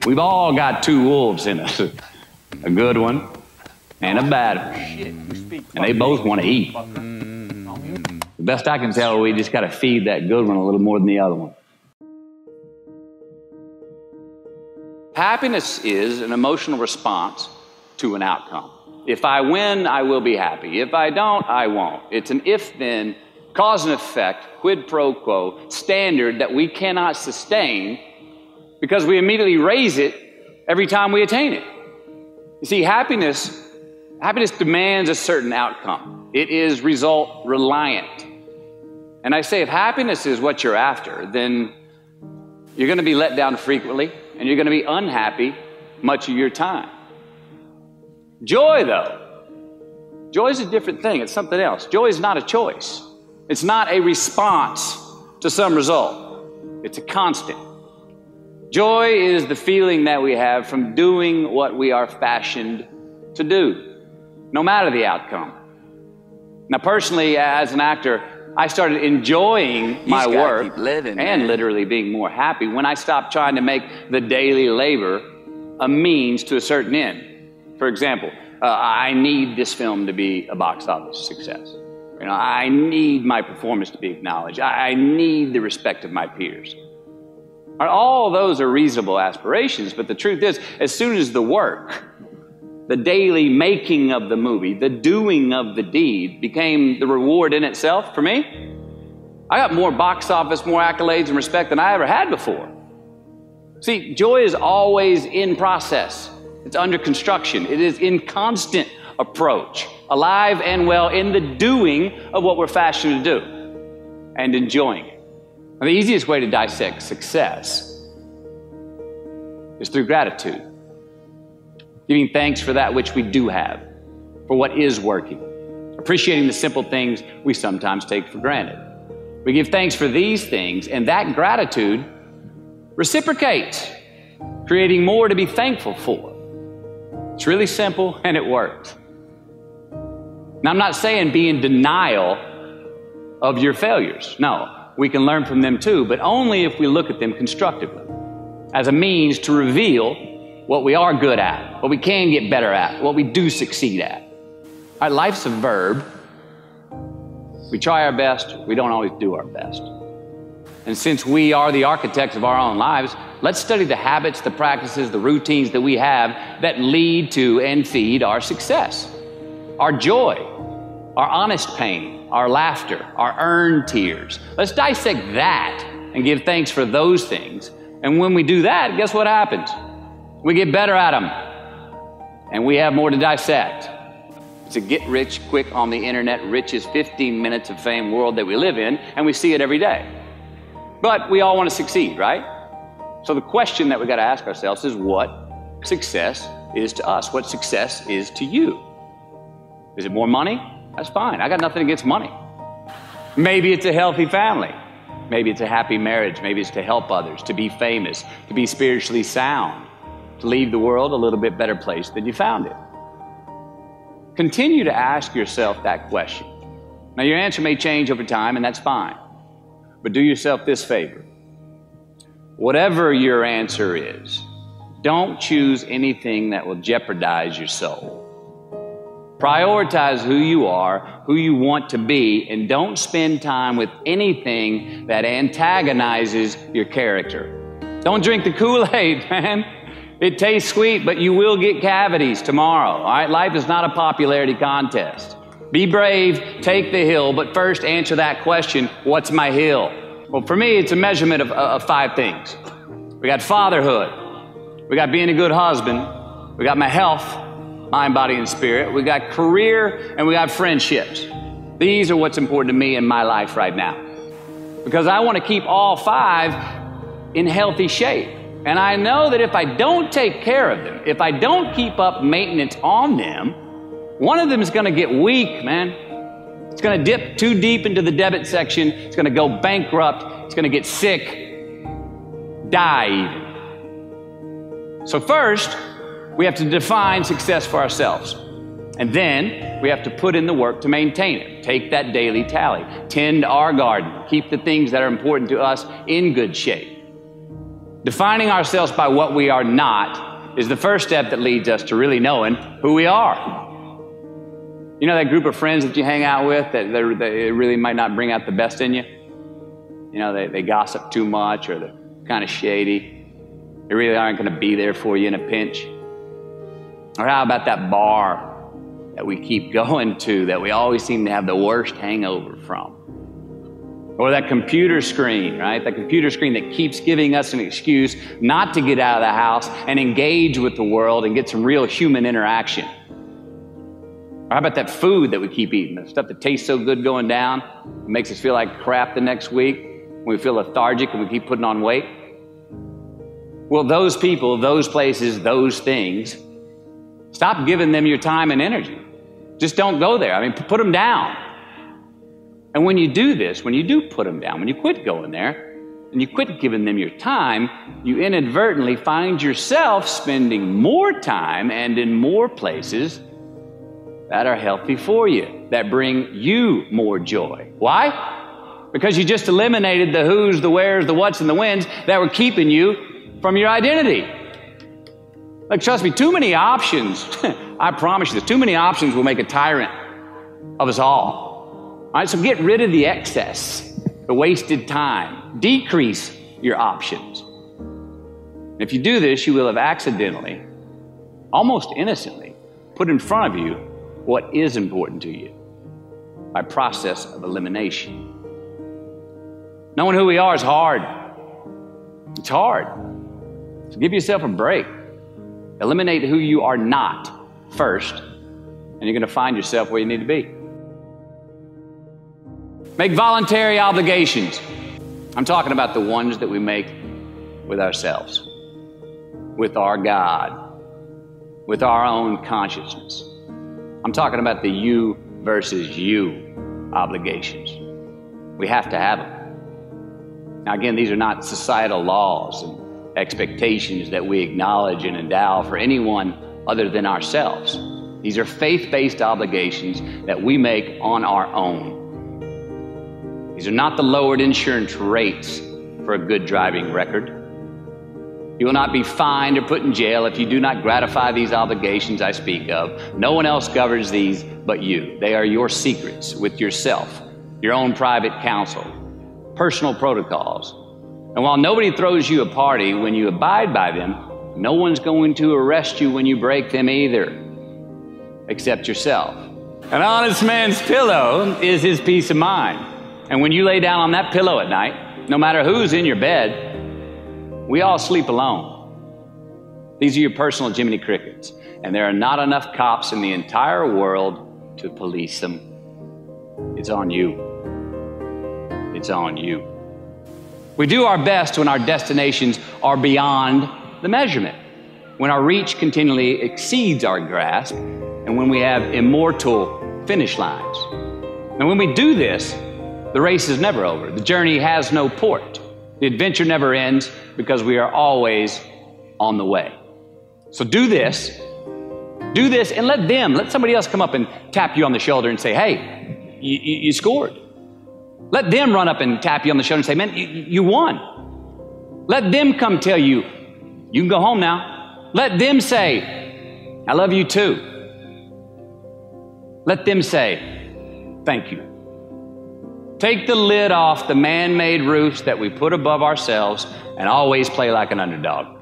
We've all got two wolves in us, a good one and a bad one, and they both want to eat. The best I can tell, we just got to feed that good one a little more than the other one. Happiness is an emotional response to an outcome. If I win, I will be happy. If I don't, I won't. It's an if-then, cause and effect, quid pro quo standard that we cannot sustain because we immediately raise it every time we attain it. You see, happiness demands a certain outcome. It is result reliant. And I say, if happiness is what you're after, then you're going to be let down frequently, and you're going to be unhappy much of your time. Joy, though, joy is a different thing. It's something else. Joy is not a choice. It's not a response to some result. It's a constant. Joy is the feeling that we have from doing what we are fashioned to do, no matter the outcome. Now, personally, as an actor, I started enjoying my work and literally being more happy when I stopped trying to make the daily labor a means to a certain end. For example, I need this film to be a box office success. You know, I need my performance to be acknowledged. I need the respect of my peers. All those are reasonable aspirations, but the truth is, as soon as the work, the daily making of the movie, the doing of the deed became the reward in itself for me, I got more box office, more accolades and respect than I ever had before. See, joy is always in process. It's under construction. It is in constant approach, alive and well in the doing of what we're fashioned to do and enjoying it. Now, the easiest way to dissect success is through gratitude. Giving thanks for that which we do have, for what is working. Appreciating the simple things we sometimes take for granted. We give thanks for these things, and that gratitude reciprocates, creating more to be thankful for. It's really simple, and it works. Now, I'm not saying be in denial of your failures. No, we can learn from them too, but only if we look at them constructively, as a means to reveal what we are good at, what we can get better at, what we do succeed at. All right, life's a verb. We try our best, we don't always do our best. And since we are the architects of our own lives, let's study the habits, the practices, the routines that we have that lead to and feed our success, our joy, our honest pain, our laughter, our earned tears. Let's dissect that and give thanks for those things. And when we do that, guess what happens? We get better at them, and we have more to dissect. It's a get-rich-quick on the internet, richest 15 minutes of fame world that we live in, and we see it every day. But we all want to succeed, right? So the question that we got to ask ourselves is what success is to us, what success is to you. Is it more money? That's fine. I got nothing against money. Maybe it's a healthy family. Maybe it's a happy marriage. Maybe it's to help others, to be famous, to be spiritually sound, to leave the world a little bit better place than you found it. Continue to ask yourself that question. Now, your answer may change over time, and that's fine. But do yourself this favor. Whatever your answer is, don't choose anything that will jeopardize your soul. Prioritize who you are, who you want to be, and don't spend time with anything that antagonizes your character. Don't drink the Kool-Aid, man. It tastes sweet, but you will get cavities tomorrow, all right? Life is not a popularity contest. Be brave, take the hill, but first answer that question, what's my hill? Well, for me, it's a measurement of 5 things. We got fatherhood. We got being a good husband. We got my health, mind, body, and spirit. We got career, and we got friendships. These are what's important to me in my life right now. Because I want to keep all 5 in healthy shape. And I know that if I don't take care of them, if I don't keep up maintenance on them, one of them is going to get weak, man. It's going to dip too deep into the debit section. It's going to go bankrupt. It's going to get sick, die even. So first, we have to define success for ourselves. And then we have to put in the work to maintain it. Take that daily tally. Tend our garden. Keep the things that are important to us in good shape. Defining ourselves by what we are not is the first step that leads us to really knowing who we are. You know that group of friends that you hang out with that they really might not bring out the best in you? You know, they gossip too much, or they're kind of shady. They really aren't going to be there for you in a pinch. Or how about that bar that we keep going to that we always seem to have the worst hangover from? Or that computer screen, right? That computer screen that keeps giving us an excuse not to get out of the house and engage with the world and get some real human interaction. Or how about that food that we keep eating, the stuff that tastes so good going down, it makes us feel like crap the next week, we feel lethargic and we keep putting on weight? Well, those people, those places, those things, stop giving them your time and energy. Just don't go there. I mean, put them down. And when you do this, when you do put them down, when you quit going there, and you quit giving them your time, you inadvertently find yourself spending more time and in more places that are healthy for you, that bring you more joy. Why? Because you just eliminated the who's, the where's, the what's, and the when's that were keeping you from your identity. Like, trust me, too many options, I promise you this, too many options will make a tyrant of us all. All right, so get rid of the excess, the wasted time. Decrease your options. If you do this, you will have accidentally, almost innocently, put in front of you what is important to you by process of elimination. Knowing who we are is hard. It's hard. So give yourself a break. Eliminate who you are not first, and you're going to find yourself where you need to be. Make voluntary obligations. I'm talking about the ones that we make with ourselves, with our God, with our own consciousness. I'm talking about the you versus you obligations. We have to have them. Now again, these are not societal laws and expectations that we acknowledge and endow for anyone other than ourselves. These are faith-based obligations that we make on our own. These are not the lowered insurance rates for a good driving record. You will not be fined or put in jail if you do not gratify these obligations I speak of. No one else governs these but you. They are your secrets with yourself, your own private counsel, personal protocols. And while nobody throws you a party when you abide by them, no one's going to arrest you when you break them either, except yourself. An honest man's pillow is his peace of mind. And when you lay down on that pillow at night, no matter who's in your bed, we all sleep alone. These are your personal Jiminy Crickets, and there are not enough cops in the entire world to police them. It's on you. It's on you. We do our best when our destinations are beyond the measurement, when our reach continually exceeds our grasp, and when we have immortal finish lines. And when we do this, the race is never over. The journey has no port. The adventure never ends because we are always on the way. So do this, and let somebody else come up and tap you on the shoulder and say, hey, you scored. Let them run up and tap you on the shoulder and say, man, you won. Let them come tell you, you can go home now. Let them say, I love you too. Let them say, thank you. Take the lid off the man-made roofs that we put above ourselves and always play like an underdog.